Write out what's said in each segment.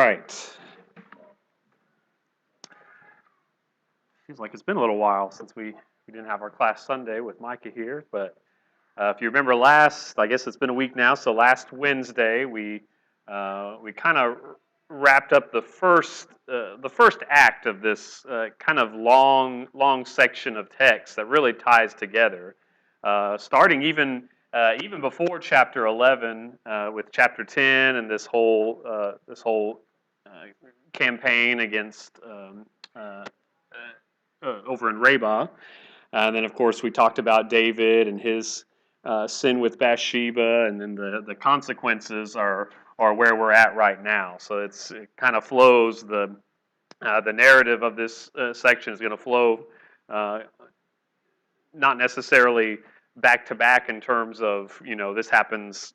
right. Seems like it's been a little while since we didn't have our class Sunday with Micah here, but if you remember I guess it's been a week now. So last Wednesday we kind of wrapped up the first act of this kind of long section of text that really ties together, starting even before chapter 11 with chapter 10 and this whole campaign against over in Rabbah. And then, of course, we talked about David and his sin with Bathsheba, and then the consequences are where we're at right now. So it kind of flows. The narrative of this section is going to flow not necessarily back to back in terms of this happens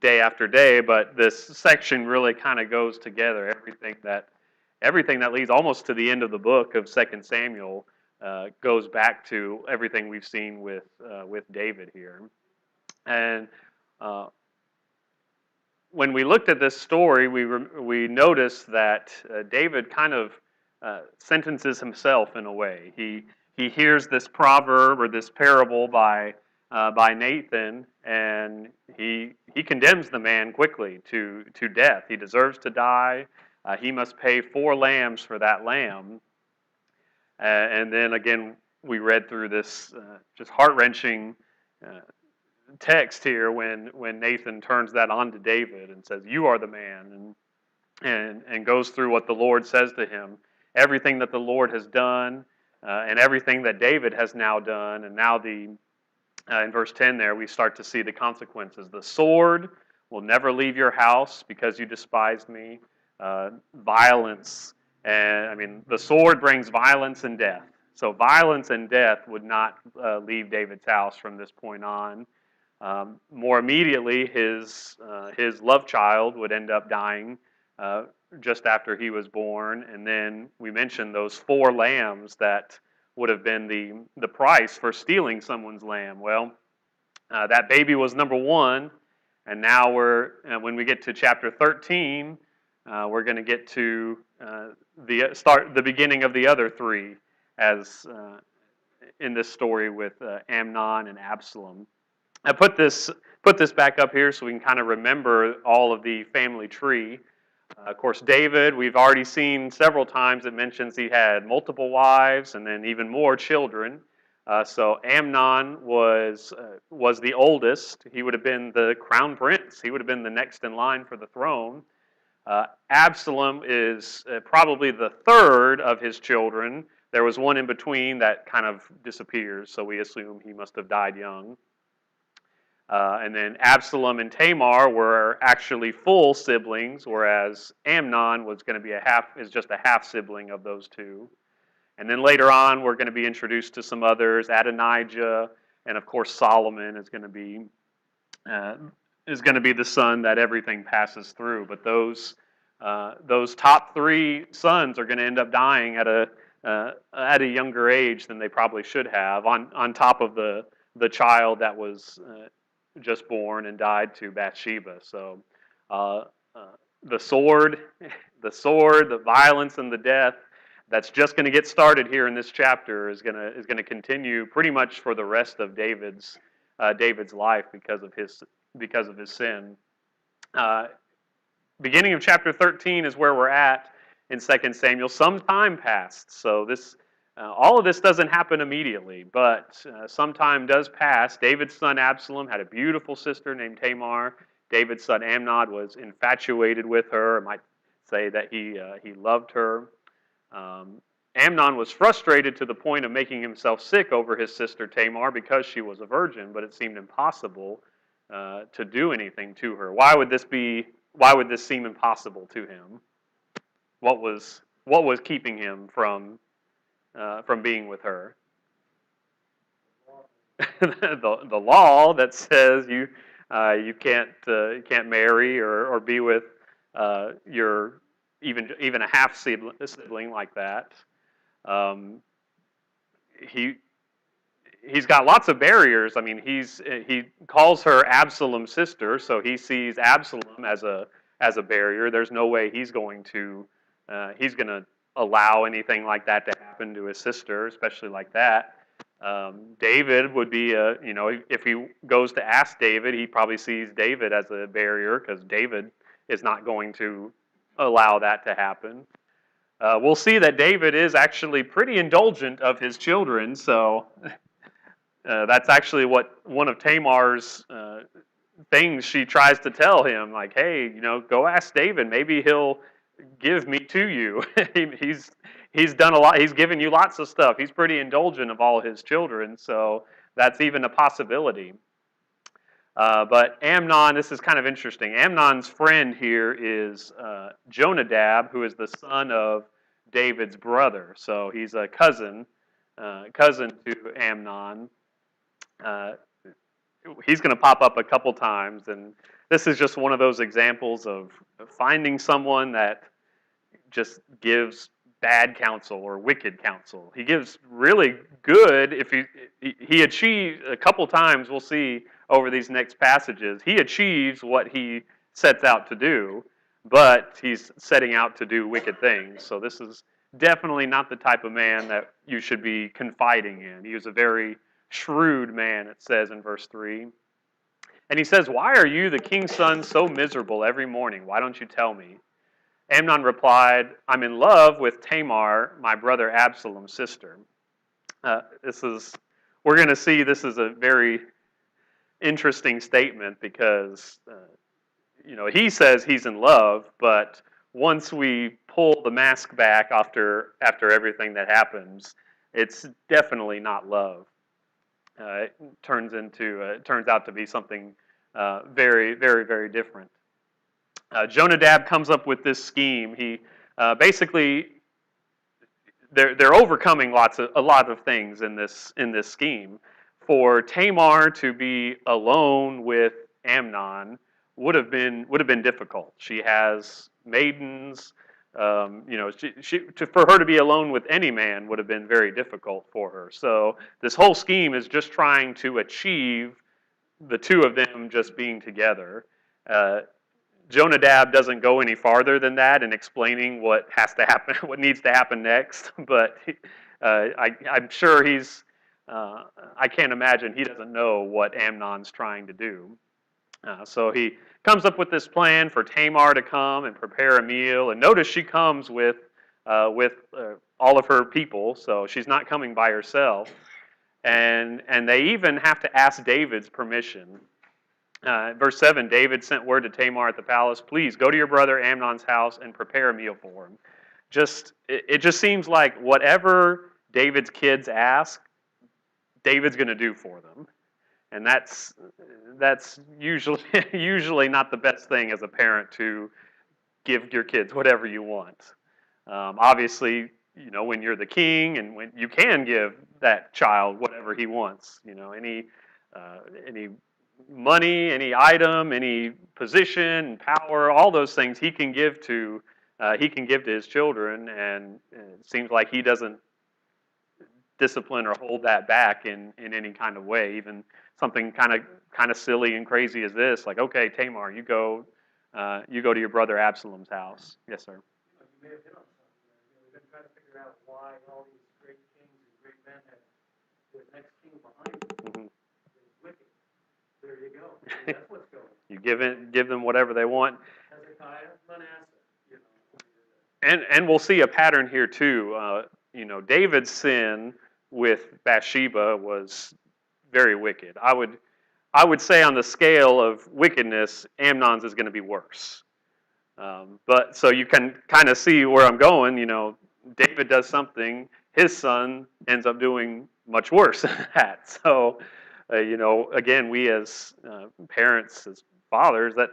day after day, but this section really kind of goes together. Everything that leads almost to the end of the book of 2 Samuel goes back to everything we've seen with David here. And when we looked at this story, we noticed that David kind of sentences himself in a way. He hears this proverb or this parable by Nathan, and he condemns the man quickly to death. He deserves to die. He must pay 4 lambs for that lamb. And then again, we read through this just heart-wrenching text here when Nathan turns that on to David and says, "You are the man," and goes through what the Lord says to him, everything that the Lord has done, and everything that David has now done. And now in verse 10 there, we start to see the consequences. The sword will never leave your house because you despised me. Violence, and the sword brings violence and death. So violence and death would not leave David's house from this point on. More immediately, his love child would end up dying just after he was born. And then we mentioned those 4 lambs that would have been the price for stealing someone's lamb. Well, that baby was number 1, and now when we get to chapter 13, we're going to get to the beginning of the other 3, as in this story with Amnon and Absalom. I put this back up here so we can kind of remember all of the family tree. Of course, David, we've already seen several times it mentions he had multiple wives and then even more children. So Amnon was the oldest. He would have been the crown prince. He would have been the next in line for the throne. Absalom is probably the third of his children. There was one in between that kind of disappears, so we assume he must have died young. And then Absalom and Tamar were actually full siblings, whereas Amnon was going to be just a half sibling of those 2. And then later on, we're going to be introduced to some others. Adonijah, and of course Solomon is going to be the son that everything passes through. But those top 3 sons are going to end up dying at a younger age than they probably should have. On top of the child that was just born and died to Bathsheba. So the sword, the violence, and the death that's just going to get started here in this chapter is going to continue pretty much for the rest of David's life because of his sin. Beginning of chapter 13 is where we're at in 2 Samuel. Some time passed, so all of this doesn't happen immediately, but some time does pass. David's son Absalom had a beautiful sister named Tamar. David's son Amnon was infatuated with her. I might say that he loved her. Amnon was frustrated to the point of making himself sick over his sister Tamar because she was a virgin, but it seemed impossible to do anything to her. Why would this seem impossible to him? What was keeping him from being with her? the law that says you can't marry or be with your even a half sibling like that. He's got lots of barriers. He calls her Absalom's sister, so he sees Absalom as a as a barrier. There's no way he's going to allow anything like that to happen to his sister, especially like that. David would be if he goes to ask David, he probably sees David as a barrier because David is not going to allow that to happen. We'll see that David is actually pretty indulgent of his children, so that's actually what one of Tamar's things she tries to tell him, like, hey, go ask David, maybe he'll give me to you. He's done a lot. He's given you lots of stuff. He's pretty indulgent of all his children, so that's even a possibility. But Amnon, this is kind of interesting. Amnon's friend here is Jonadab, who is the son of David's brother. So he's a cousin to Amnon. He's going to pop up a couple times, and this is just one of those examples of finding someone that just gives bad counsel or wicked counsel. He gives really good. If he achieves a couple times, we'll see over these next passages, he achieves what he sets out to do, but he's setting out to do wicked things. So this is definitely not the type of man that you should be confiding in. He was a very shrewd man, it says in verse 3. And he says, "Why are you, the king's son, so miserable every morning? Why don't you tell me?" Amnon replied, "I'm in love with Tamar, my brother Absalom's sister." We're going to see this is a very interesting statement because, he says he's in love, but once we pull the mask back after everything that happens, it's definitely not love. It turns out to be something very, very, very different. Jonadab comes up with this scheme. He basically they're overcoming a lot of things in this scheme. For Tamar to be alone with Amnon would have been difficult. She has maidens. For her to be alone with any man would have been very difficult for her. So this whole scheme is just trying to achieve the two of them just being together. Jonadab doesn't go any farther than that in explaining what has to happen, what needs to happen next. But I'm sure I can't imagine he doesn't know what Amnon's trying to do. So he comes up with this plan for Tamar to come and prepare a meal. And notice she comes with all of her people, so she's not coming by herself. And they even have to ask David's permission. Verse 7, David sent word to Tamar at the palace, "Please go to your brother Amnon's house and prepare a meal for him." It just seems like whatever David's kids ask, David's going to do for them. And that's usually not the best thing as a parent, to give your kids whatever you want. Obviously, when you're the king and when you can give that child whatever he wants, any money, any item, any position, power, all those things he can give to his children, and it seems like he doesn't discipline or hold that back in any kind of way. Even something kind of silly and crazy as this, like, okay, Tamar, you go to your brother Absalom's house. Yes, sir. You may have hit on something there. We've been trying to figure out why all these great kings and great men have the next king behind them. It's wicked. There you go. That's what's going on. You give them whatever they want. Hezekiah, Manasseh, And we'll see a pattern here too. David's sin with Bathsheba was very wicked. I would say on the scale of wickedness, Amnon's is going to be worse. But so you can kind of see where I'm going. David does something, his son ends up doing much worse than that. So, again, we as parents, as fathers, that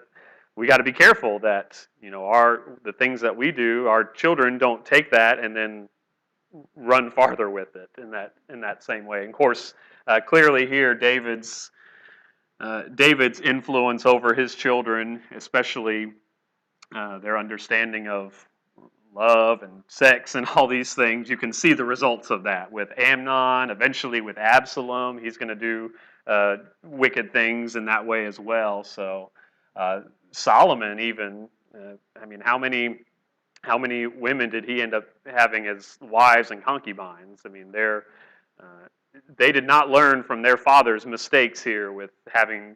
we got to be careful that the things that we do, our children don't take that and then run farther with it in that same way. And of course, clearly here, David's influence over his children, especially their understanding of love and sex and all these things, you can see the results of that with Amnon, eventually with Absalom. He's going to do wicked things in that way as well. So Solomon even I mean, how many women did he end up having as wives and concubines? I mean, they did not learn from their father's mistakes here with having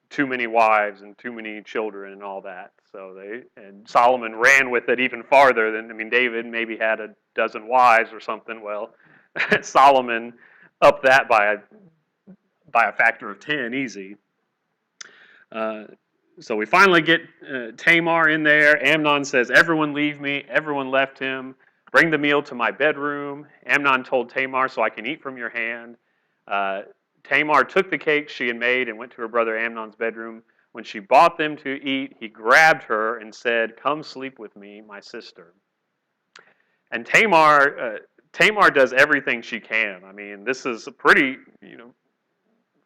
too many wives and too many children and all that. So and Solomon ran with it even farther than, I mean, David maybe had a dozen wives or something. Well, Solomon upped that by a factor of 10 easy. Uh, so we finally get Tamar in there. Amnon says, "Everyone leave me." Everyone left him. "Bring the meal to my bedroom." Amnon told Tamar, "So I can eat from your hand." Uh, Tamar took the cake she had made and went to her brother Amnon's bedroom. When she brought them to eat, he grabbed her and said, "Come sleep with me, my sister." And Tamar does everything she can. I mean, this is a pretty,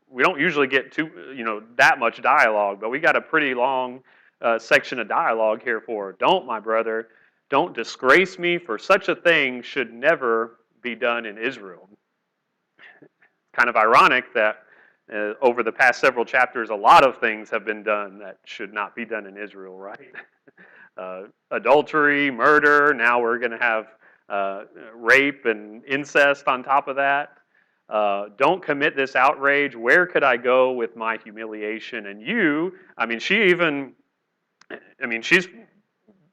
we don't usually get that much dialogue, but we got a pretty long section of dialogue here for her. "Don't, my brother, don't disgrace me, for such a thing should never be done in Israel." Kind of ironic that over the past several chapters, a lot of things have been done that should not be done in Israel, right? Adultery, murder. Now we're going to have rape and incest on top of that. Don't commit this outrage. Where could I go with my humiliation? And you, I mean, she's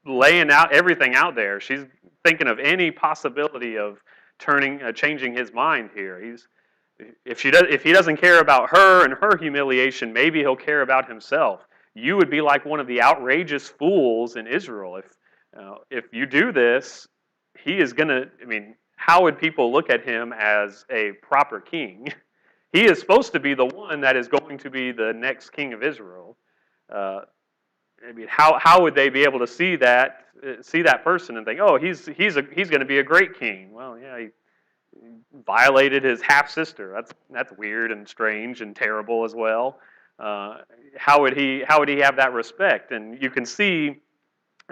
laying out everything out there. She's thinking of any possibility of changing his mind here. If he doesn't care about her and her humiliation, maybe he'll care about himself. You would be like one of the outrageous fools in Israel if you do this. He is gonna. I mean, how would people look at him as a proper king? He is supposed to be the one that is going to be the next king of Israel. Uh, I mean, how would they be able to see that person and think, oh, he's going to be a great king? Well, yeah, he violated his half sister. That's weird and strange and terrible as well. How would he have that respect? And you can see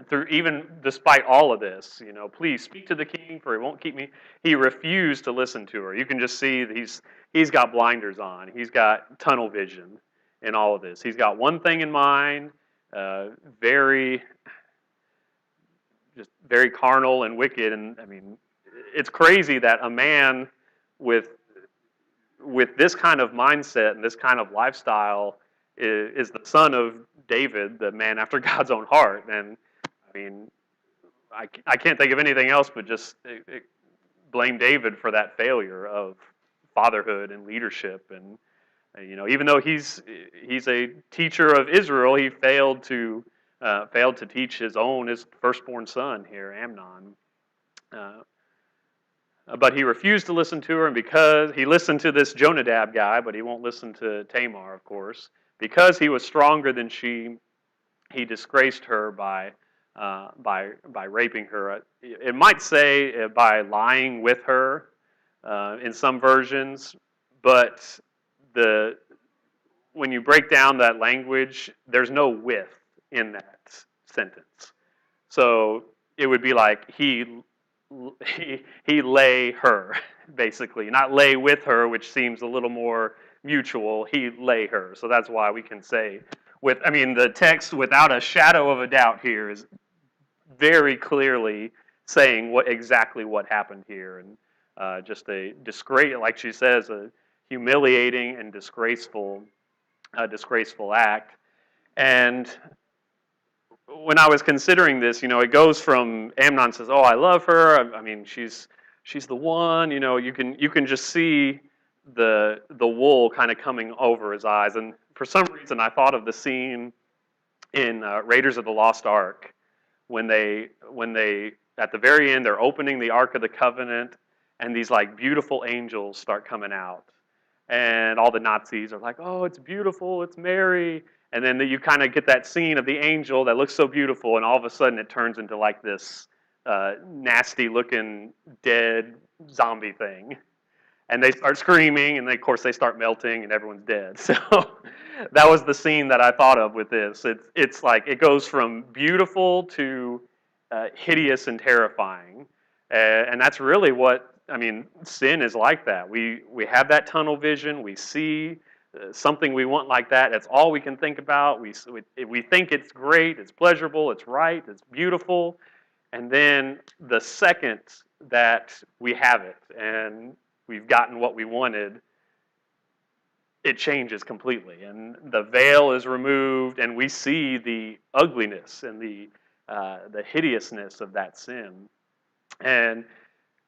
through, even despite all of this, please speak to the king, for he won't keep me. He refused to listen to her. You can just see that he's got blinders on. He's got tunnel vision in all of this. He's got one thing in mind, very just very carnal and wicked. And I mean, it's crazy that a man with this kind of mindset and this kind of lifestyle is the son of David, the man after God's own heart. And I mean, I can't think of anything else but just blame David for that failure of fatherhood and leadership. And even though he's a teacher of Israel, he failed to teach his firstborn son here, Amnon. But he refused to listen to her, and because he listened to this Jonadab guy, but he won't listen to Tamar, of course. Because he was stronger than she, he disgraced her by raping her. It might say by lying with her in some versions, but when you break down that language, there's no with in that sentence. So it would be like he lay her, basically, not lay with her, which seems a little more mutual. He lay her. So that's why we can say the text without a shadow of a doubt here is very clearly saying exactly what happened here, and just a disgrace, like she says, a humiliating and disgraceful act. And when I was considering this, it goes from Amnon says, "Oh, I love her. I mean, she's the one." You can just see the wool kind of coming over his eyes. And for some reason, I thought of the scene in Raiders of the Lost Ark when they at the very end they're opening the Ark of the Covenant, and these like beautiful angels start coming out, and all the Nazis are like, "Oh, it's beautiful, it's Mary." And then you kind of get that scene of the angel that looks so beautiful, and all of a sudden it turns into like this nasty-looking dead zombie thing. And they start screaming, and of course they start melting, and everyone's dead. So that was the scene that I thought of with this. It's like it goes from beautiful to hideous and terrifying, and that's really what sin is like. That we have that tunnel vision. We see something we want like that. That's all we can think about. We think it's great, it's pleasurable, it's right, it's beautiful, and then the second that we have it and we've gotten what we wanted, it changes completely, and the veil is removed, and we see the ugliness and the hideousness of that sin. And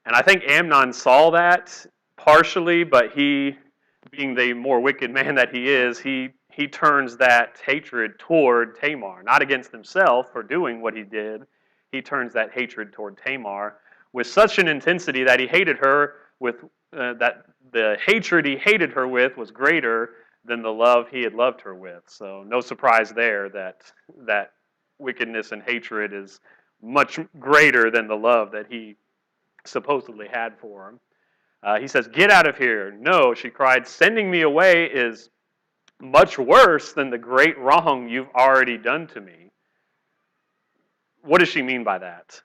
and I think Amnon saw that partially, but he, being the more wicked man that he is, he turns that hatred toward Tamar, not against himself for doing what he did. He turns that hatred toward Tamar with such an intensity that he hated her with that the hatred he hated her with was greater than the love he had loved her with. So no surprise there that wickedness and hatred is much greater than the love that he supposedly had for him. He says, "Get out of here." "No," she cried, "sending me away is much worse than the great wrong you've already done to me." What does she mean by that?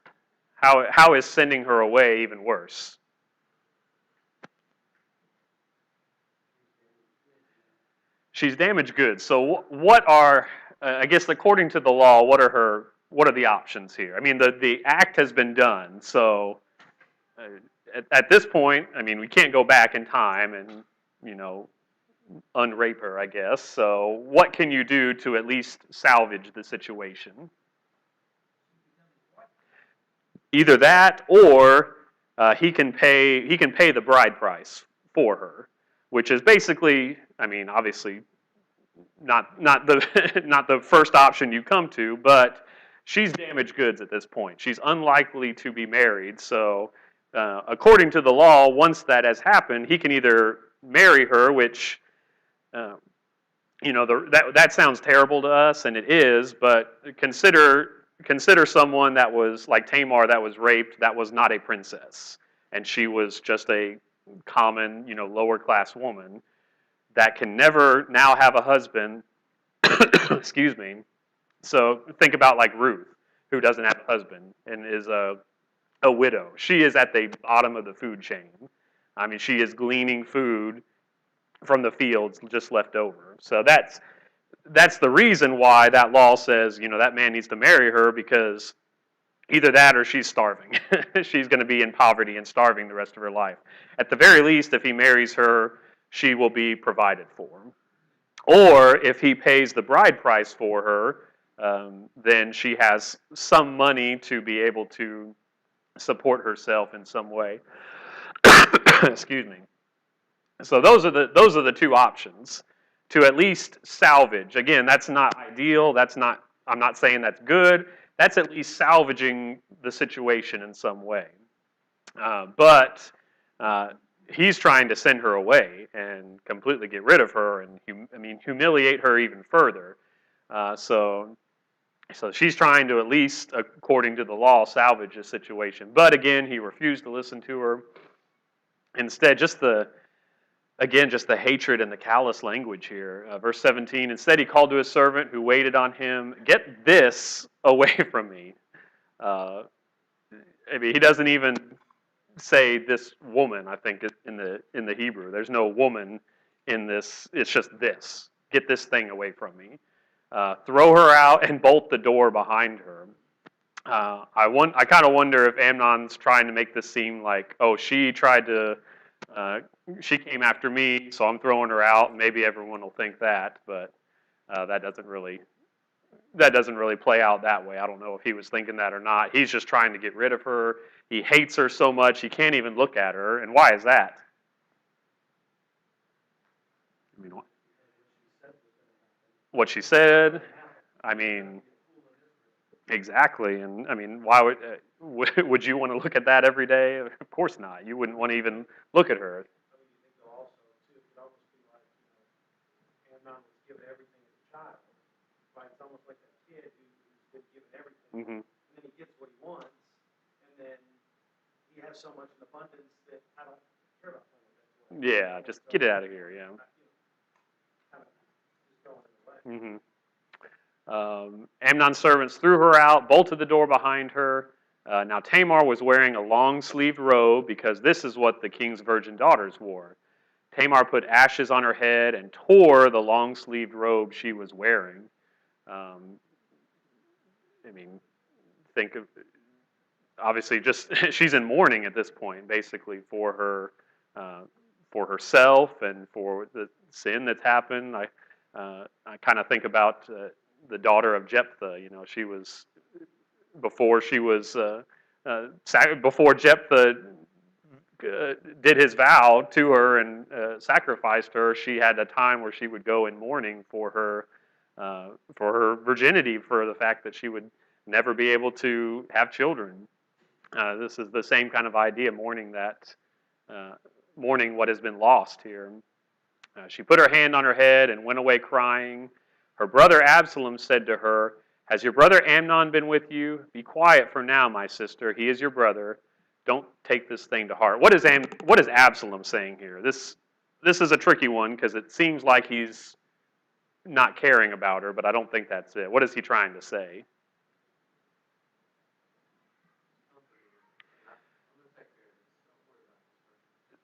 How is sending her away even worse? She's damaged goods. So what are, I guess, according to the law, what are the options here? I mean, the act has been done. So at this point, I mean, we can't go back in time and you know unrape her, I guess. So what can you do to at least salvage the situation? Either that, or he can pay the bride price for her, which is basically, I mean, obviously not the not the first option you come to, but she's damaged goods at this point. She's unlikely to be married, so according to the law, once that has happened, he can either marry her, which uh, that sounds terrible to us, and it is. But consider someone that was like Tamar, that was raped, that was not a princess, and she was just a common, lower class woman that can never now have a husband. Excuse me. So think about like Ruth, who doesn't have a husband and is a widow. She is at the bottom of the food chain. I mean, she is gleaning food from the fields just left over. So that's the reason why that law says, that man needs to marry her, because either that or she's starving. She's going to be in poverty and starving the rest of her life. At the very least, if he marries her, she will be provided for. Or if he pays the bride price for her, then she has some money to be able to support herself in some way. Excuse me. So those are the two options to at least salvage. Again, that's not ideal. I'm not saying that's good. That's at least salvaging the situation in some way. But he's trying to send her away and completely get rid of her and humiliate her even further. So she's trying to, at least according to the law, salvage the situation. But again, he refused to listen to her. Instead, just the hatred and the callous language here. Verse 17, instead he called to his servant who waited on him, "Get this away from me." Uh, he doesn't even say this woman, I think, in the Hebrew. There's no woman in this. It's just this. Get this thing away from me. Throw her out and bolt the door behind her. I kind of wonder if Amnon's trying to make this seem like, oh, she came after me, so I'm throwing her out. Maybe everyone will think that, but that doesn't really play out that way. I don't know if he was thinking that or not. He's just trying to get rid of her. He hates her so much he can't even look at her. And why is that? I mean, what she said. I mean, exactly. And I mean, why would you want to look at that every day? Of course not. You wouldn't want to even look at her. Amnon was given everything as a child. Right? It's almost like a kid who's been given everything. Mm-hmm. And then he gets what he wants, and then he has so much in abundance that I don't care about playing with that. Yeah, just get it out of here. Yeah. Kind of just going in the way. Mm-hmm. Amnon's servants threw her out, bolted the door behind her. Now Tamar was wearing a long-sleeved robe, because this is what the king's virgin daughters wore. Tamar put ashes on her head and tore the long-sleeved robe she was wearing. Um, I mean, think of obviously just she's in mourning at this point, basically uh, for herself and for the sin that's happened. I kind of think about the daughter of Jephthah. You know, she was before she was before Jephthah did his vow to her and sacrificed her. She had a time where she would go in mourning for her virginity, for the fact that she would never be able to have children. This is the same kind of idea, uh, mourning what has been lost here. She put her hand on her head and went away crying. Her brother Absalom said to her, "Has your brother Amnon been with you? Be quiet for now, my sister. He is your brother. Don't take this thing to heart." What is Absalom saying here? This is a tricky one because it seems like he's not caring about her, but I don't think that's it. What is he trying to say?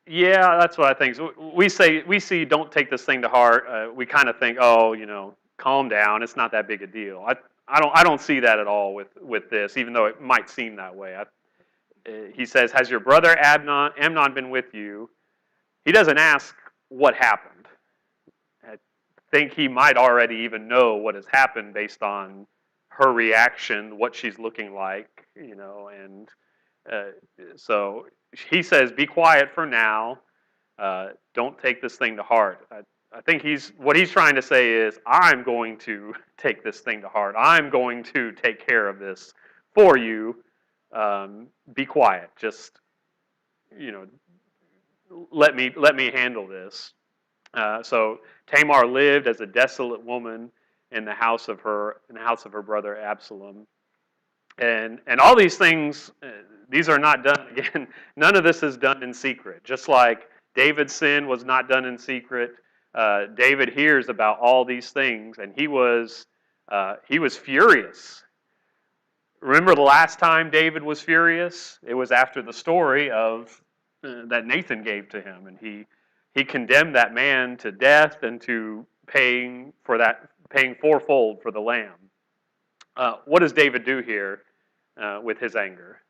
Yeah, that's what I think. So we see don't take this thing to heart. We kind of think, oh, calm down. It's not that big a deal. I don't see that at all with this, even though it might seem that way. He says, "Has your brother Amnon been with you?" He doesn't ask what happened. I think he might already even know what has happened based on her reaction, what she's looking like, and uh, so he says, "Be quiet for now. Don't take this thing to heart." I think what he's trying to say is, I'm going to take this thing to heart. I'm going to take care of this for you. Be quiet. Just you know, let me handle this. So Tamar lived as a desolate woman in the house of her brother Absalom, and all these things. These are not done again. None of this is done in secret. Just like David's sin was not done in secret. David hears about all these things, and he was furious. Remember the last time David was furious? It was after the story of that Nathan gave to him, and he condemned that man to death and to paying fourfold for the lamb. What does David do here with his anger?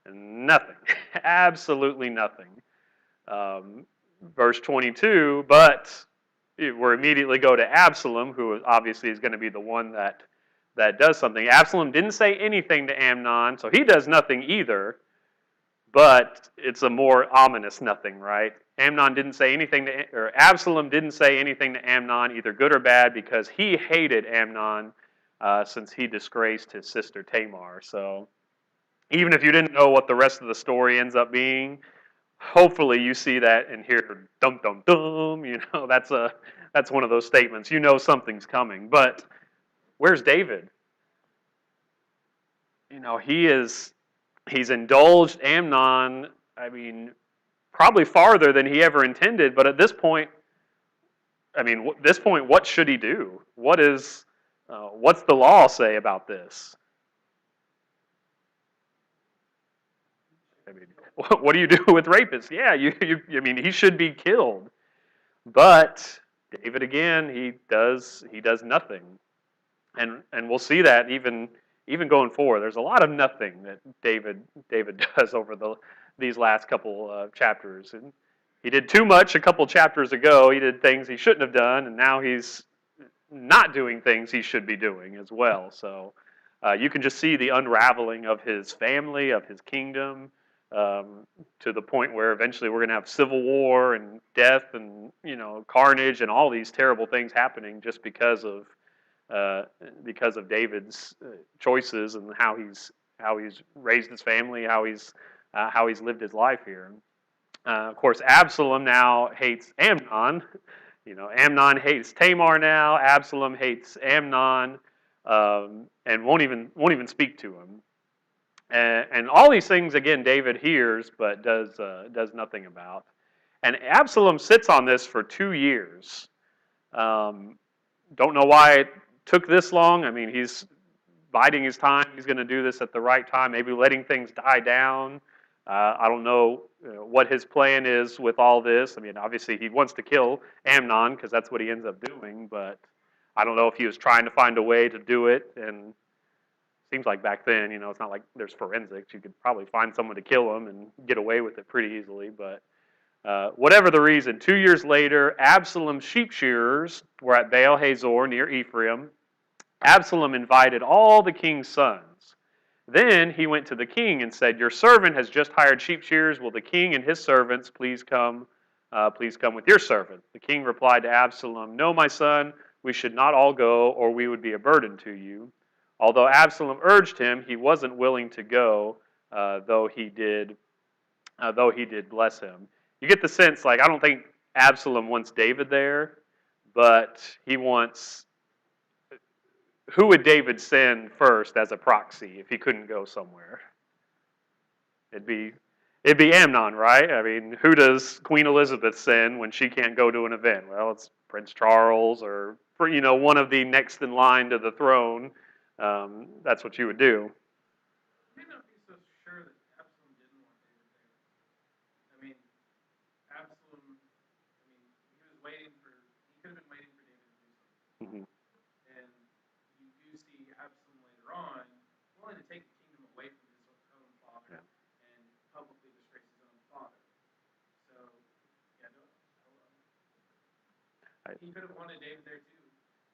Nothing, absolutely nothing. Um, Verse 22, but we immediately go to Absalom, who obviously is going to be the one that does something. Absalom didn't say anything to Amnon, so he does nothing either, but it's a more ominous nothing, right? Absalom didn't say anything to Amnon, either good or bad, because he hated Amnon since he disgraced his sister Tamar. So even if you didn't know what the rest of the story ends up being, hopefully you see that and hear dum dum dum. That's one of those statements. You know something's coming. But where's David? He's indulged Amnon. I mean, probably farther than he ever intended. But at this point, what should he do? What's the law say about this? I mean, what do you do with rapists? Yeah, he should be killed. But David again, he does nothing, and we'll see that even going forward. There's a lot of nothing that David does over these last couple chapters, and he did too much a couple chapters ago. He did things he shouldn't have done, and now he's not doing things he should be doing as well. So you can just see the unraveling of his family, of his kingdom, to the point where eventually we're going to have civil war and death and carnage and all these terrible things happening just because of David's choices and how he's raised his family, how he's lived his life here. Of course, Absalom now hates Amnon. Amnon hates Tamar now. Absalom hates Amnon, and won't even speak to him. And all these things again, David hears but does nothing about. And Absalom sits on this for 2 years. Don't know why it took this long. I mean, he's biding his time. He's going to do this at the right time. Maybe letting things die down. I don't know what his plan is with all this. I mean, obviously he wants to kill Amnon because that's what he ends up doing, but I don't know if he was trying to find a way to do it. And seems like back then, it's not like there's forensics. You could probably find someone to kill him and get away with it pretty easily. But whatever the reason, 2 years later, Absalom's sheep shearers were at Baal Hazor near Ephraim. Absalom invited all the king's sons. Then he went to the king and said, "Your servant has just hired sheep shearers. Will the king and his servants please come? Please come with your servant." The king replied to Absalom, "No, my son, we should not all go, or we would be a burden to you." Although Absalom urged him, he wasn't willing to go, though he did. Though he did bless him. You get the sense, like I don't think Absalom wants David there, but he wants who would David send first as a proxy if he couldn't go somewhere? It'd be it'd be Amnon, right? I mean, who does Queen Elizabeth send when she can't go to an event? Well, it's Prince Charles or one of the next in line to the throne. That's what you would do. I may not be so sure that Absalom didn't want David there. I mean, Absalom, he was waiting for, he could have been waiting for David to do something. Mm-hmm. And you do see Absalom later on willing to take the kingdom away from his own father and publicly disgrace his own father. So, yeah, he could have wanted David there too.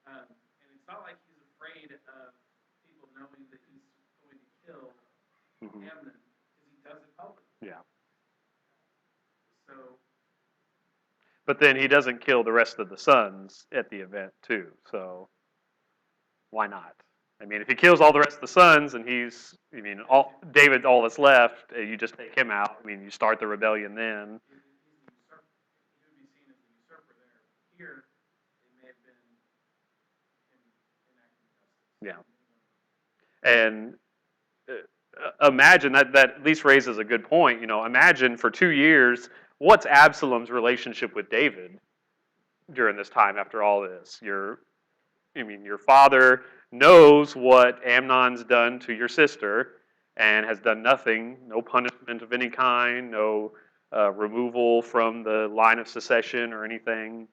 And it's not like he's afraid of people knowing that he's going to kill Amnon because he does it publicly. Yeah. So. But then he doesn't kill the rest of the sons at the event too. So why not? I mean, if he kills all the rest of the sons and David's all that's left, you just take him out. I mean, you start the rebellion then. He would be seen as the usurper there. Here, it may have been him enacting justice. Yeah. And imagine that at least raises a good point. Imagine for 2 years, what's Absalom's relationship with David during this time after all this? Your father knows what Amnon's done to your sister and has done nothing, no punishment of any kind, no removal from the line of succession or anything.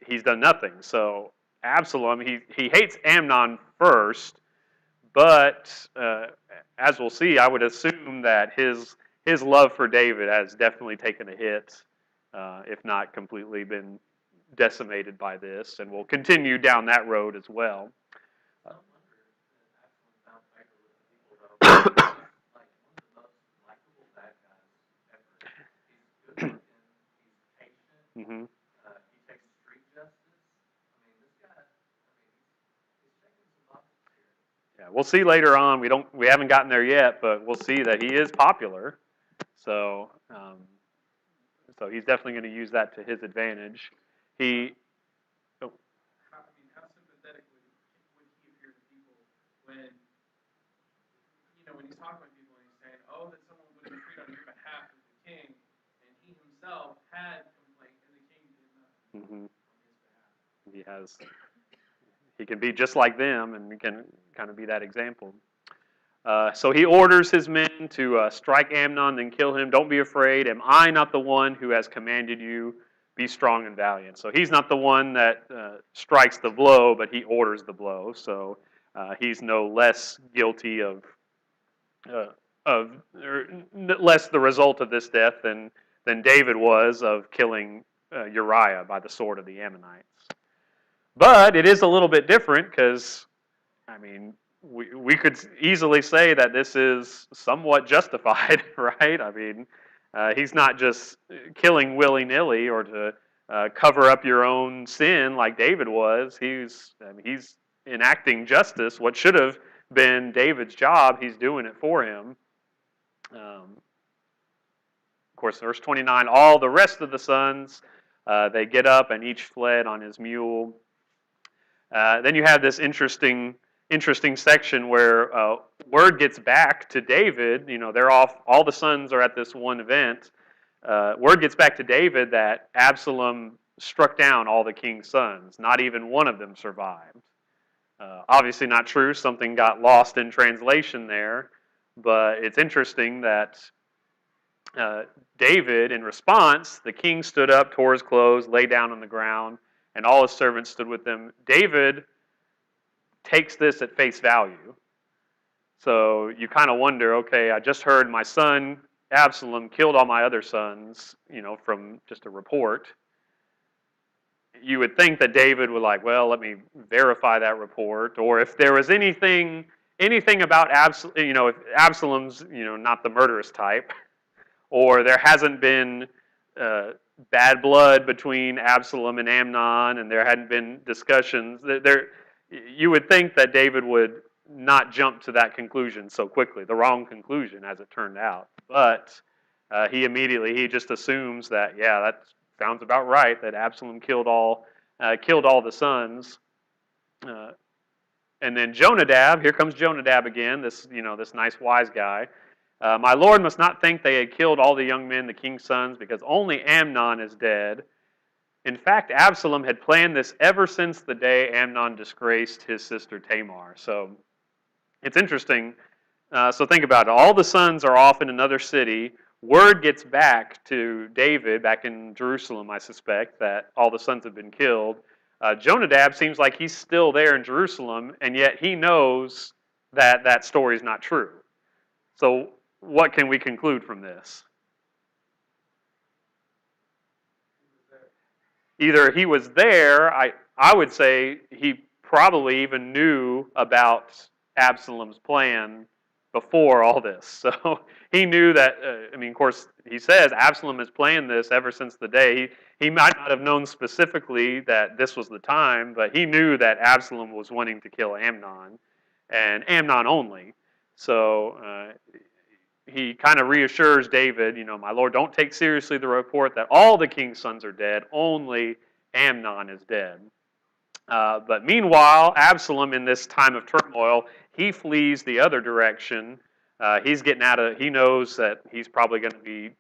He's done nothing. So Absalom, he hates Amnon first, but as we'll see, I would assume that his love for David has definitely taken a hit, if not completely been decimated by this, and will continue down that road as well. Mm-hmm. He takes street justice. I mean, this guy. He's checking some boxes here. Yeah, we'll see later on. We haven't gotten there yet, but we'll see that he is popular. So, so he's definitely going to use that to his advantage. How sympathetic would he appear to people when he's talking with people and he's saying, "Oh, that someone would retreat on your behalf as the king," and he himself had complaint, and the king did nothing on his behalf. He can be just like them, and can kind of be that example. So he orders his men to strike Amnon, then kill him. "Don't be afraid. Am I not the one who has commanded you? Be strong and valiant." So he's not the one that strikes the blow, but he orders the blow. So he's no less guilty of less the result of this death than David was of killing Uriah by the sword of the Ammonites. But it is a little bit different because, I mean, we could easily say that this is somewhat justified, right? I mean, he's not just killing willy-nilly or to cover up your own sin like David was. He's enacting justice. What should have been David's job, he's doing it for him. Of course, verse 29, all the rest of the sons, they get up and each fled on his mule. Then you have this interesting section where word gets back to David. They're off. All the sons are at this one event. Word gets back to David that Absalom struck down all the king's sons. Not even one of them survived. Obviously not true. Something got lost in translation there. But it's interesting that uh, David, in response, the king stood up, tore his clothes, lay down on the ground, and all his servants stood with him. David takes this at face value. So you kind of wonder, okay, I just heard my son Absalom killed all my other sons, from just a report. You would think that David would like, well, let me verify that report, or if there was anything about Absalom, if Absalom's, not the murderous type, or there hasn't been uh, bad blood between Absalom and Amnon, and there hadn't been discussions. You would think that David would not jump to that conclusion so quickly, the wrong conclusion, as it turned out. But he just assumes that, yeah, that sounds about right. That Absalom killed all the sons. Uh, and then Jonadab, here comes Jonadab again, this nice wise guy. My lord must not think they had killed all the young men, the king's sons, because only Amnon is dead. In fact, Absalom had planned this ever since the day Amnon disgraced his sister Tamar. So it's interesting. So think about it. All the sons are off in another city. Word gets back to David, back in Jerusalem, I suspect, that all the sons have been killed. Jonadab seems like he's still there in Jerusalem, and yet he knows that that story is not true. So what can we conclude from this? Either he was there, I would say he probably even knew about Absalom's plan before all this. So he knew that, of course, he says Absalom has planned this ever since the day. He might not have known specifically that this was the time, but he knew that Absalom was wanting to kill Amnon, and Amnon only. So he kind of reassures David, my lord, don't take seriously the report that all the king's sons are dead, only Amnon is dead. But meanwhile, Absalom, in this time of turmoil, he flees the other direction. He knows that he's probably going to be,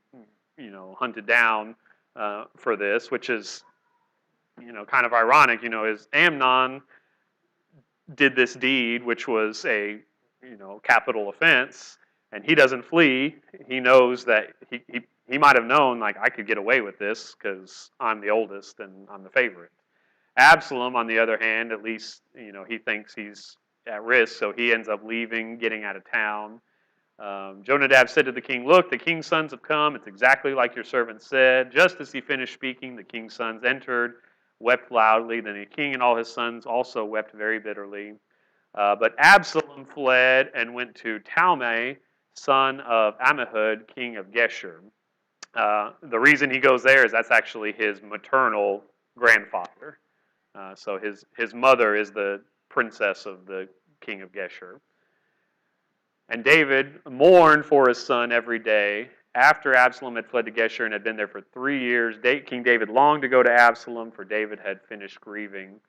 hunted down for this, which is, kind of ironic. Is Amnon did this deed, which was a, capital offense, and he doesn't flee. He knows that he might have known, like, I could get away with this because I'm the oldest and I'm the favorite. Absalom, on the other hand, at least, he thinks he's at risk, so he ends up leaving, getting out of town. Jonadab said to the king, look, the king's sons have come. It's exactly like your servant said. Just as he finished speaking, the king's sons entered, wept loudly. Then the king and all his sons also wept very bitterly. But Absalom fled and went to Talmai, son of Ammihud, king of Geshur. The reason he goes there is that's actually his maternal grandfather. So his mother is the princess of the king of Geshur. And David mourned for his son every day. After Absalom had fled to Geshur and had been there for 3 years, King David longed to go to Absalom, for David had finished grieving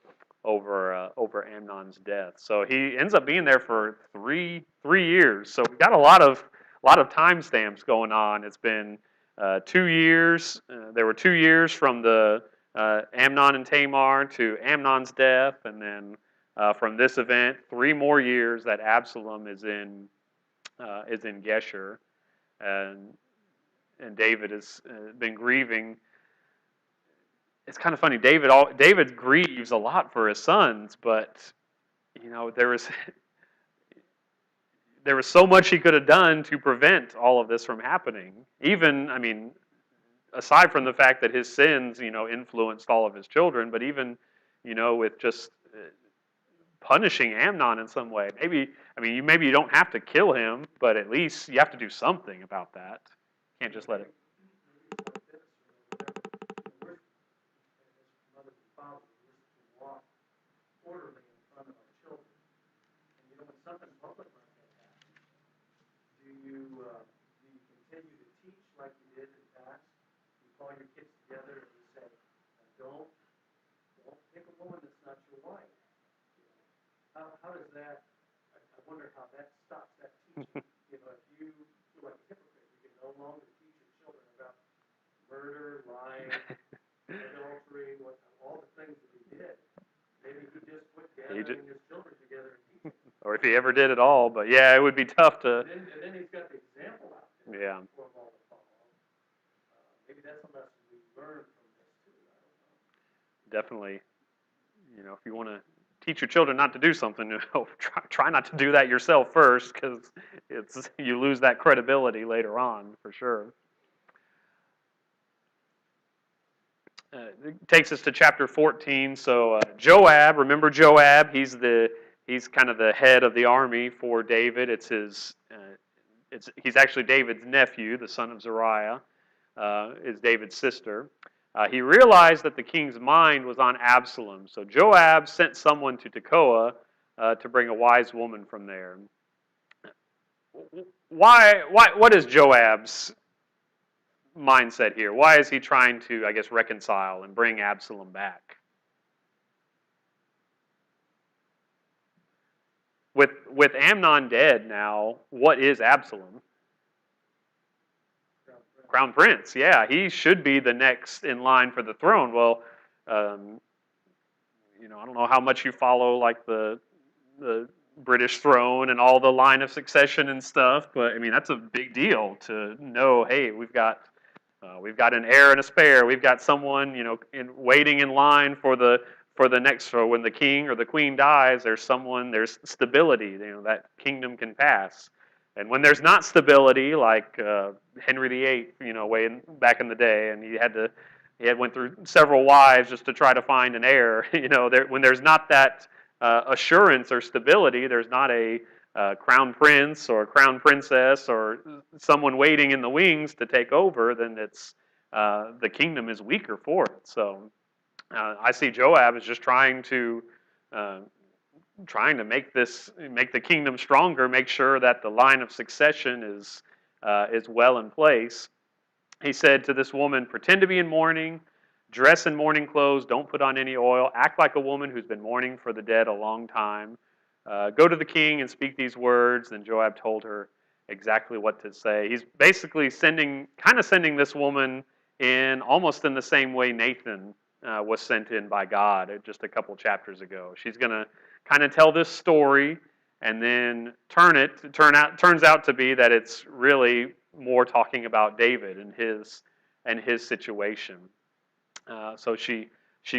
over Amnon's death. So he ends up being there for three years. So we've got a lot of timestamps going on. It's been 2 years. There were 2 years from the Amnon and Tamar to Amnon's death, and then from this event, 3 more years that Absalom is in Geshur, and David has been grieving. It's kind of funny. David grieves a lot for his sons, but there was so much he could have done to prevent all of this from happening. Even, aside from the fact that his sins, influenced all of his children, but even, with just punishing Amnon in some way. Maybe you don't have to kill him, but at least you have to do something about that. You can't just let it. Orderly in front of our children. And when something public like that happens, do you continue to teach like you did in the past? You call your kids together and you say, don't pick a woman that's not your wife. How does that? I wonder how that stops that teaching. If you feel like a hypocrite, you can no longer teach your children about murder, lying, adultery, all the things that he did. Maybe he just put gathering his children together and teaching. Or if he ever did at all, but yeah, it would be tough to. And then he's got the example out there. Yeah. For them all to follow. definitely, if you want to teach your children not to do something, try not to do that yourself first, because you lose that credibility later on for sure. It takes us to chapter 14. So Joab, remember Joab? He's kind of the head of the army for David. He's actually David's nephew, the son of Zeruiah, is David's sister. He realized that the king's mind was on Absalom, so Joab sent someone to Tekoa to bring a wise woman from there. What is Joab's mindset here? Why is he trying to, I guess, reconcile and bring Absalom back? With Amnon dead now, what is Absalom? Crown Prince. Yeah, he should be the next in line for the throne. Well, um, I don't know how much you follow like the British throne and all the line of succession and stuff, but I mean that's a big deal to know. Hey, we've got an heir and a spare. We've got someone waiting in line for the next. So when the king or the queen dies, there's stability. That kingdom can pass. And when there's not stability, like Henry VIII, way back in the day, and he had went through several wives just to try to find an heir. When there's not that assurance or stability, there's not a crown prince or crown princess or someone waiting in the wings to take over, then the kingdom is weaker for it. So I see Joab as just uh, trying to make the kingdom stronger, make sure that the line of succession is well in place. He said to this woman, "Pretend to be in mourning, dress in mourning clothes, don't put on any oil, act like a woman who's been mourning for the dead a long time. Go to the king and speak these words." Then Joab told her exactly what to say. He's basically sending this woman in almost in the same way Nathan was sent in by God just a couple chapters ago. She's going to kind of tell this story, and then turns out to be that it's really more talking about David and his situation. So she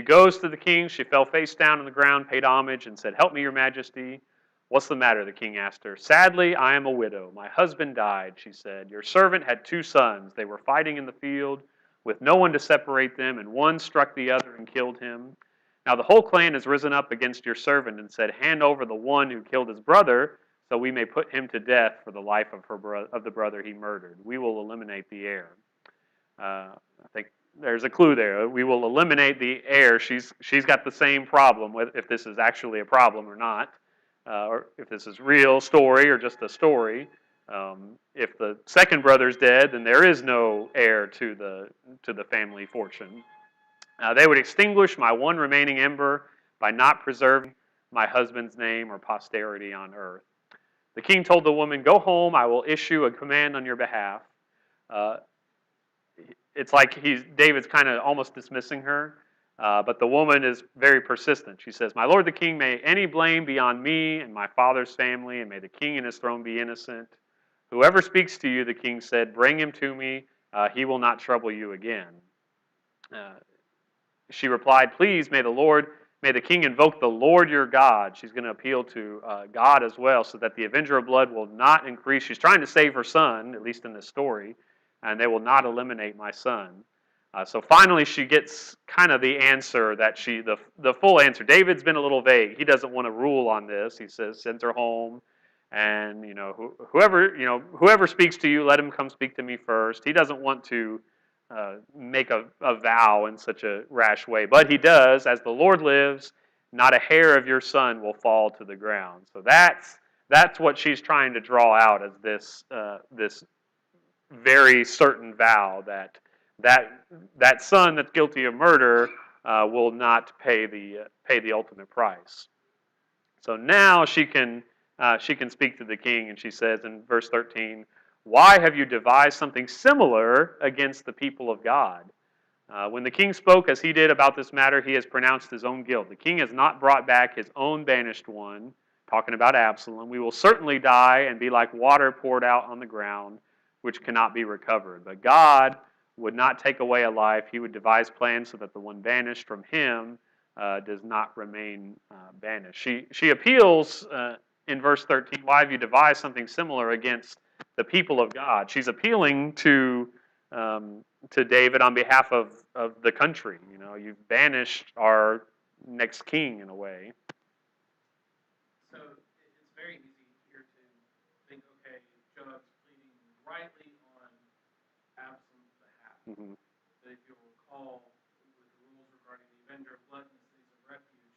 goes to the king. She fell face down on the ground, paid homage, and said, "Help me, your majesty." "What's the matter?" the king asked her. "Sadly, I am a widow. My husband died," she said. "Your servant had 2 sons. They were fighting in the field with no one to separate them, and one struck the other and killed him. Now the whole clan has risen up against your servant and said, 'Hand over the one who killed his brother, so we may put him to death for the life of the brother he murdered. We will eliminate the heir.'" I think there's a clue there. We will eliminate the heir. She's got the same problem with if this is actually a problem or not, or if this is real story or just a story. If the second brother's dead, then there is no heir to the family fortune. They would extinguish my one remaining ember by not preserving my husband's name or posterity on earth. The king told the woman, "Go home. I will issue a command on your behalf." Uh, it's like David's kind of almost dismissing her, but the woman is very persistent. She says, "My lord the king, may any blame be on me and my father's family, and may the king and his throne be innocent. Whoever speaks to you," the king said, "bring him to me. He will not trouble you again." Uh, she replied, "Please, may the king invoke the Lord your God." She's going to appeal to God as well, so that the avenger of blood will not increase. She's trying to save her son, at least in this story, and they will not eliminate my son. So finally, she gets kind of the answer that the full answer. David's been a little vague. He doesn't want to rule on this. He says, "Send her home, and whoever speaks to you, let him come speak to me first." He doesn't want to make a vow in such a rash way, but he does. "As the Lord lives, not a hair of your son will fall to the ground." So that's what she's trying to draw out as this very certain vow that son that's guilty of murder will not pay the ultimate price. So now she can speak to the king, and she says in verse 13, "Why have you devised something similar against the people of God?" When the king spoke as he did about this matter, he has pronounced his own guilt. The king has not brought back his own banished one, talking about Absalom. "We will certainly die and be like water poured out on the ground, which cannot be recovered. But God would not take away a life. He would devise plans so that the one banished from him does not remain banished. She appeals in verse 13, why have you devised something similar against the people of God? She's appealing to David on behalf of the country. You know, you've banished our next king in a way. So it's very easy here to think, okay, Joab's pleading rightly on Absalom's behalf. Mm-hmm. But if you'll recall, with the rules regarding the avenger of blood and the cities of refuge,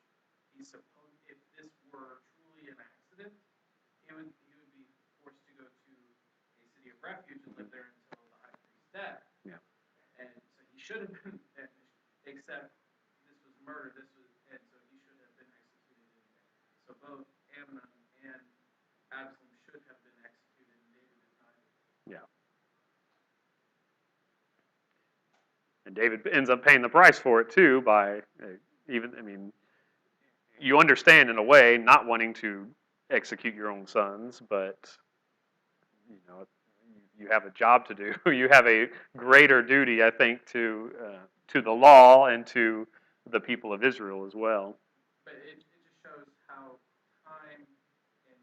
he's supposed, if this were truly an accident, he would be forced to go to a city of refuge and live there until the high priest's death. Yeah. And so he should have been banished, except this was murder. And so he should have been executed anyway. So both Amnon and Absalom should have been executed, and David did not. Yeah. And David ends up paying the price for it too by you understand in a way not wanting to execute your own sons, but you know, you have a job to do. You have a greater duty, I think, to the law and to the people of Israel as well. But it just shows how time and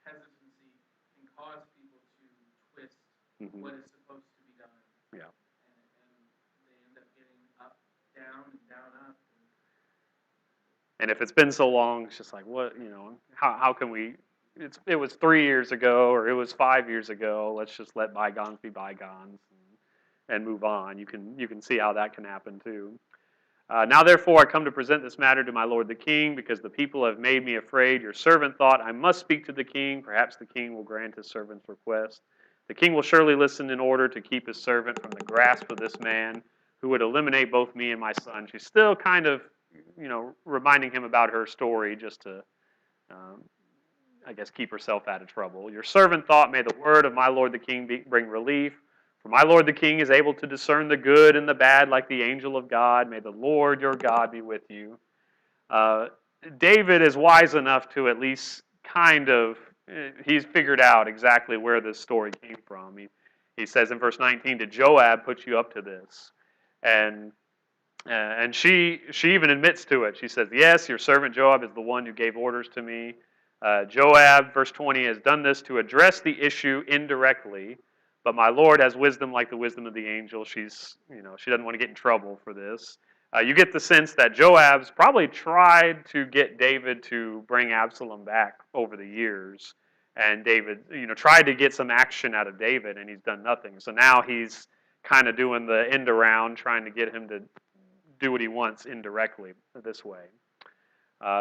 hesitancy can cause people to twist what is supposed to be done. Yeah. And they end up getting up, down, and down, up. And if it's been so long, it's just like, what, how can we, it was 3 years ago or it was 5 years ago. Let's just let bygones be bygones and move on. You can see how that can happen too. Now therefore I come to present this matter to my lord the king, because the people have made me afraid. Your servant thought, I must speak to the king. Perhaps the king will grant his servant's request. The king will surely listen in order to keep his servant from the grasp of this man, who would eliminate both me and my son. She's still kind of, reminding him about her story just to, I guess, keep herself out of trouble. Your servant thought, may the word of my lord the king bring relief. For my lord the king is able to discern the good and the bad like the angel of God. May the Lord your God be with you. David is wise enough to at least he's figured out exactly where this story came from. He says in verse 19, did Joab put you up to this? And she even admits to it. She says, yes, your servant Joab is the one who gave orders to me. Joab, verse 20, has done this to address the issue indirectly, but my Lord has wisdom like the wisdom of the angel. She doesn't want to get in trouble for this. You get the sense that Joab's probably tried to get David to bring Absalom back over the years, and David, tried to get some action out of David, and he's done nothing. So now he's kind of doing the end around, trying to get him to do what he wants indirectly this way.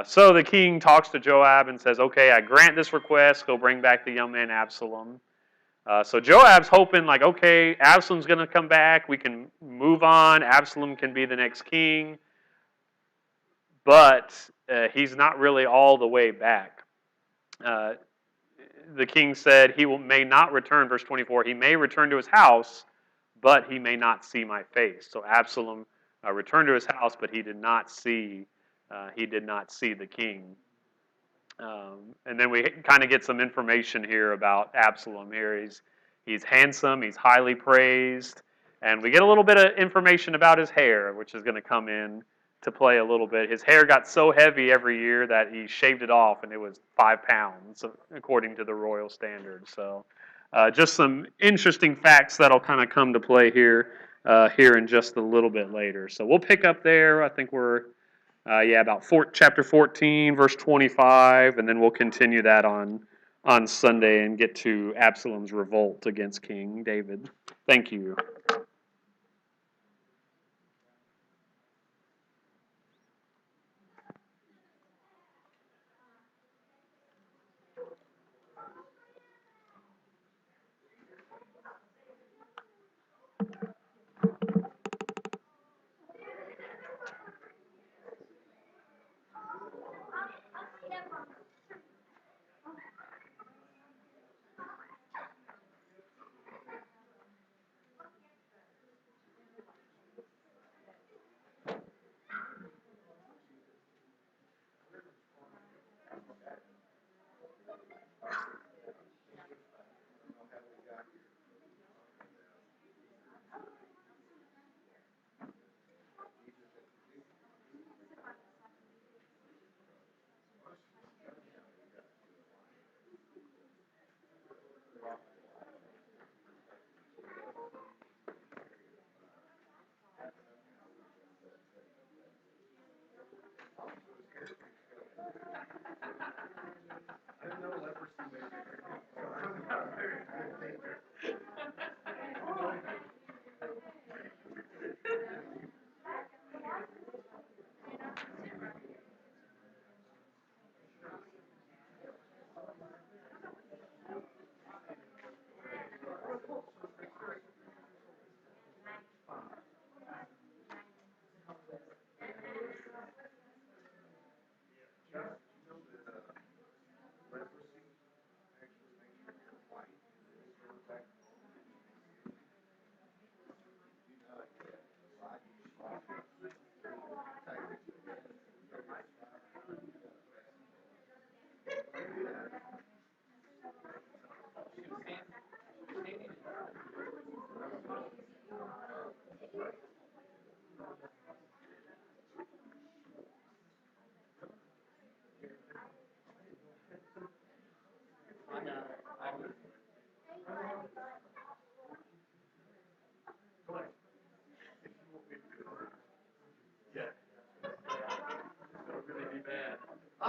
So the king talks to Joab and says, okay, I grant this request. Go bring back the young man Absalom. So Joab's hoping, like, okay, Absalom's going to come back. We can move on. Absalom can be the next king. But he's not really all the way back. The king said he may not return, verse 24. He may return to his house, but he may not see my face. So Absalom returned to his house, but he did not see the king. And then we kind of get some information here about Absalom. Here he's handsome, he's highly praised, and we get a little bit of information about his hair, which is going to come in to play a little bit. His hair got so heavy every year that he shaved it off, and it was 5 pounds according to the royal standards. So just some interesting facts that'll kind of come to play here in just a little bit later. So we'll pick up there. I think we're about chapter 14, verse 25, and then we'll continue that on Sunday and get to Absalom's revolt against King David. Thank you.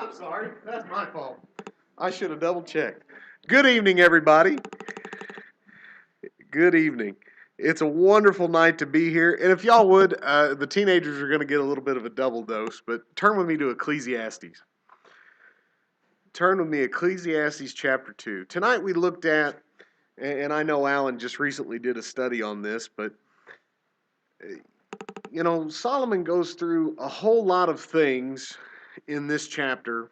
I'm sorry. That's my fault. I should have double checked. Good evening, everybody. Good evening. It's a wonderful night to be here. And if y'all would, the teenagers are going to get a little bit of a double dose, but turn with me to Ecclesiastes. Turn with me, Ecclesiastes chapter 2. Tonight we looked at, and I know Alan just recently did a study on this, but Solomon goes through a whole lot of things in this chapter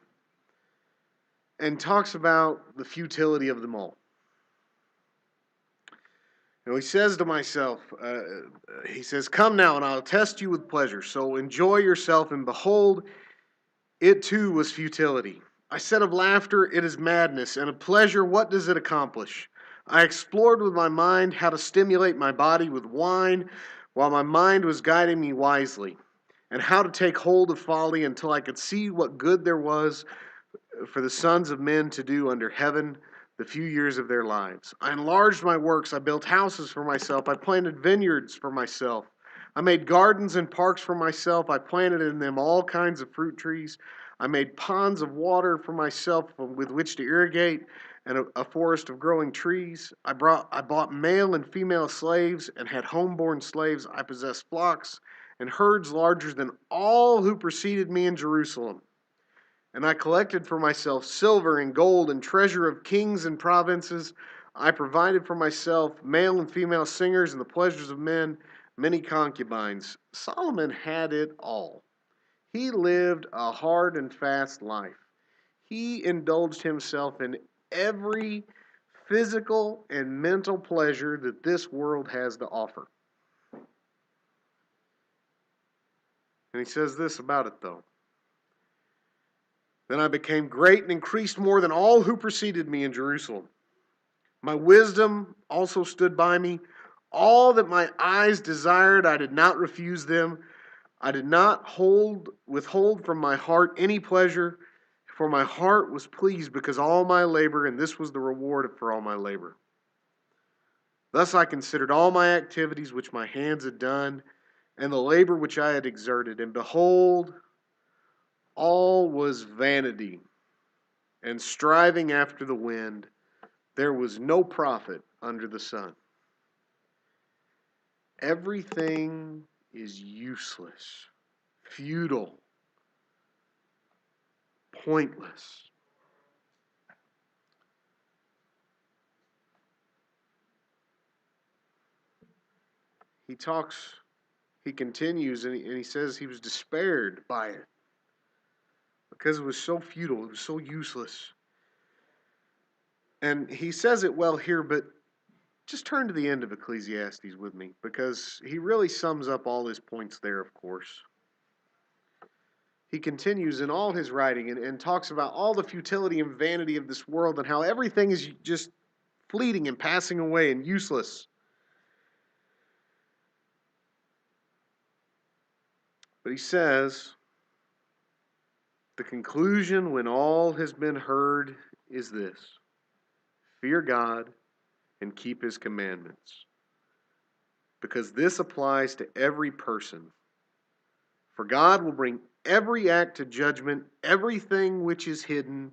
and talks about the futility of them all. He says to myself, he says, "Come now, and I'll test you with pleasure. So enjoy yourself, and behold, it too was futility. I said of laughter, it is madness, and of pleasure, what does it accomplish? I explored with my mind how to stimulate my body with wine, while my mind was guiding me wisely, and how to take hold of folly until I could see what good there was for the sons of men to do under heaven the few years of their lives. I enlarged my works. I built houses for myself. I planted vineyards for myself. I made gardens and parks for myself. I planted in them all kinds of fruit trees. I made ponds of water for myself with which to irrigate, and a forest of growing trees. I bought male and female slaves and had homeborn slaves. I possessed flocks and herds larger than all who preceded me in Jerusalem. And I collected for myself silver and gold and treasure of kings and provinces. I provided for myself male and female singers and the pleasures of men, many concubines. Solomon had it all. He lived a hard and fast life. He indulged himself in every physical and mental pleasure that this world has to offer. And he says this about it, though. Then I became great and increased more than all who preceded me in Jerusalem. My wisdom also stood by me. All that my eyes desired, I did not refuse them. I did not withhold from my heart any pleasure, for my heart was pleased because all my labor, and this was the reward for all my labor. Thus I considered all my activities which my hands had done, and the labor which I had exerted, and behold, all was vanity and striving after the wind. There was no profit under the sun. Everything is useless, futile, pointless. He continues, and he says he was despaired by it because it was so futile, it was so useless. And he says it well here, but just turn to the end of Ecclesiastes with me, because he really sums up all his points there, of course. He continues in all his writing and talks about all the futility and vanity of this world and how everything is just fleeting and passing away and useless. But he says, the conclusion when all has been heard is this: fear God and keep his commandments. Because this applies to every person. For God will bring every act to judgment, everything which is hidden,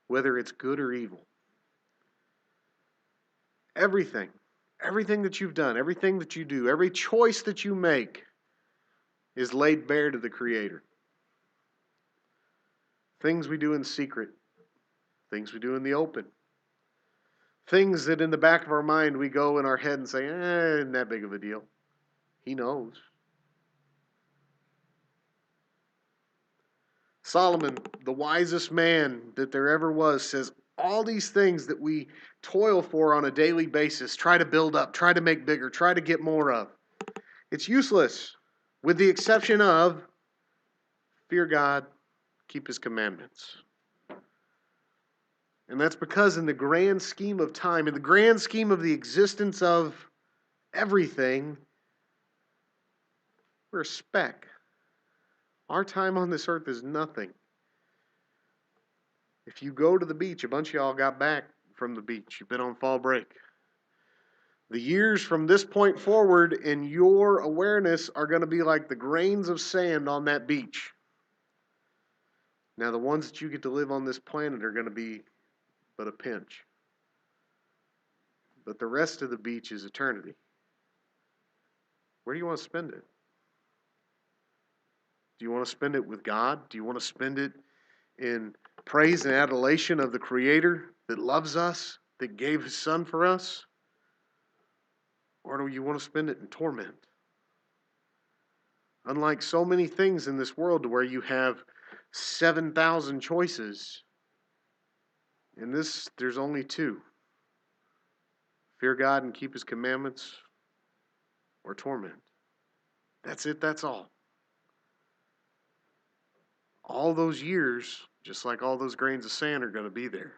whether it's good or evil. Everything. Everything that you've done, everything that you do, every choice that you make is laid bare to the Creator. Things we do in secret, things we do in the open. Things that in the back of our mind we go in our head and say, isn't that big of a deal. He knows. Solomon, the wisest man that there ever was, says all these things that we toil for on a daily basis, try to build up, try to make bigger, try to get more of. It's useless, with the exception of fear God, keep his commandments. And that's because in the grand scheme of time, in the grand scheme of the existence of everything, we're a speck. Our time on this earth is nothing. If you go to the beach, a bunch of y'all got back from the beach. You've been on fall break. The years from this point forward in your awareness are going to be like the grains of sand on that beach. Now, the ones that you get to live on this planet are going to be but a pinch. But the rest of the beach is eternity. Where do you want to spend it? Do you want to spend it with God? Do you want to spend it in praise and adulation of the Creator that loves us, that gave His Son for us? Or do you want to spend it in torment? Unlike so many things in this world where you have 7,000 choices, in this there's only two. Fear God and keep His commandments, or torment. That's it, that's all. All those years, just like all those grains of sand, are going to be there.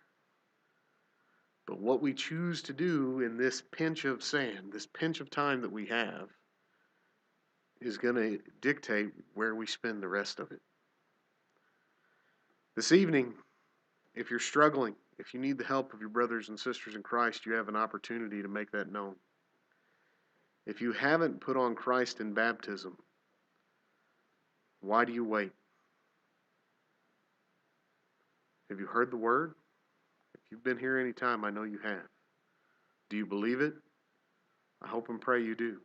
But what we choose to do in this pinch of sand, this pinch of time that we have, is going to dictate where we spend the rest of it. This evening, if you're struggling, if you need the help of your brothers and sisters in Christ, you have an opportunity to make that known. If you haven't put on Christ in baptism, why do you wait? Have you heard the word? If you've been here any time, I know you have. Do you believe it? I hope and pray you do.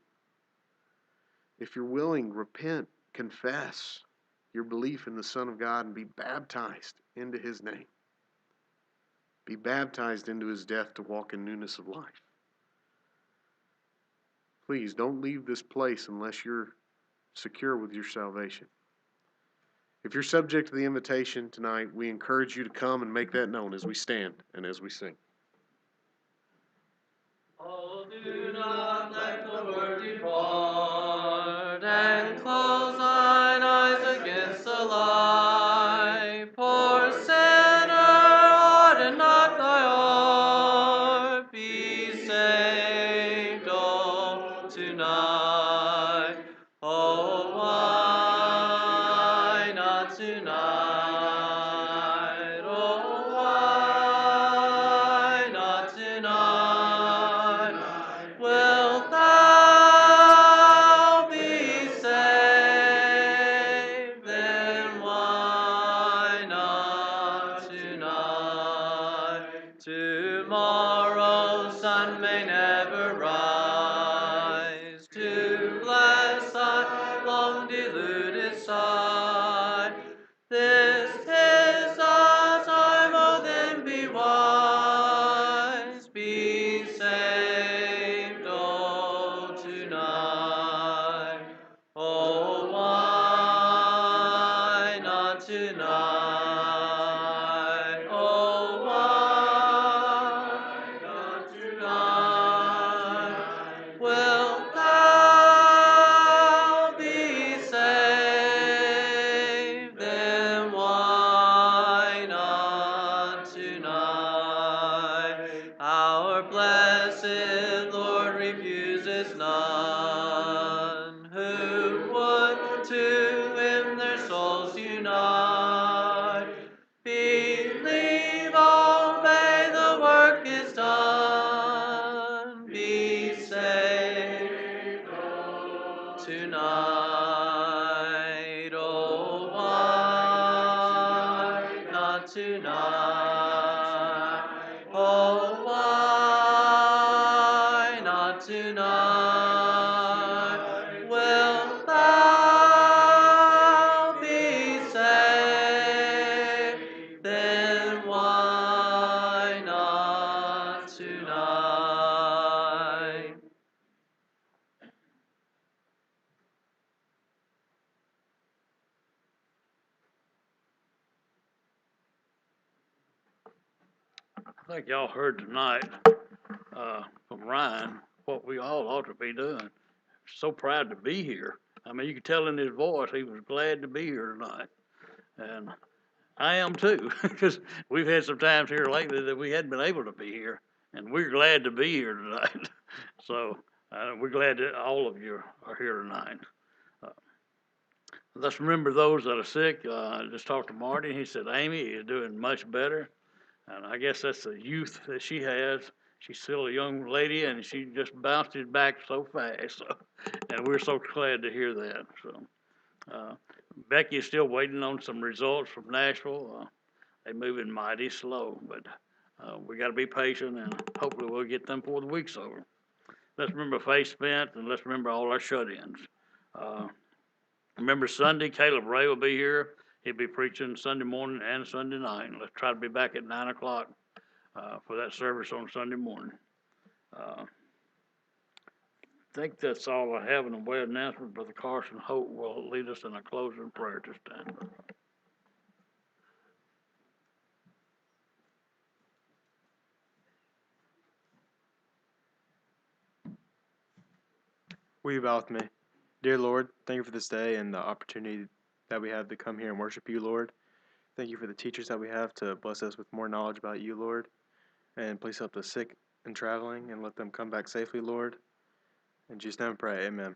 If you're willing, repent, confess your belief in the Son of God, and be baptized into His name. Be baptized into His death to walk in newness of life. Please don't leave this place unless you're secure with your salvation. If you're subject to the invitation tonight, we encourage you to come and make that known as we stand and as we sing. Oh, do not let the word depart, and close thine eyes against the light. Poor sinner, harden not thy heart. Be saved, oh, tonight. Oh, why not tonight? Oh, why not tonight? Wilt thou be saved? Then why not tonight? Tomorrow's sun may never rise to bless thy long deluded sight. This is the time, oh then be wise, be saved, oh tonight. Oh, why not tonight? Oh, why not tonight? Wilt thou be saved? Then why not tonight? Our blessed Lord refuses none who would to Him their souls unite. Believe, obey, the work is done. Be saved tonight. Oh, why not tonight? Oh, why not tonight? Wilt thou be saved? Then why not tonight? I think y'all heard tonight from Ryan what we all ought to be doing. So proud to be here. I mean, you could tell in his voice he was glad to be here tonight. And I am too, because we've had some times here lately that we hadn't been able to be here, and we're glad to be here tonight. So we're glad that all of you are here tonight. Let's remember those that are sick. I just talked to Marty. He said Amy is doing much better. And I guess that's the youth that she has. She's still a young lady, and she just bounced it back so fast. So, and we're so glad to hear that. So, Becky is still waiting on some results from Nashville. They're moving mighty slow, but we got to be patient, and hopefully we'll get them before the week's over. Let's remember Faith Spence, and let's remember all our shut-ins. Remember Sunday, Caleb Ray will be here. He'll be preaching Sunday morning and Sunday night. Let's try to be back at 9 o'clock for that service on Sunday morning. I think that's all I have in the way of announcement. Brother Carson Hope will lead us in a closing prayer this time. Will you bow with me? Dear Lord, thank you for this day and the opportunity that we have to come here and worship you, Lord. Thank you for the teachers that we have to bless us with more knowledge about you, Lord. And please help the sick and traveling and let them come back safely, Lord. In Jesus' name I pray, amen.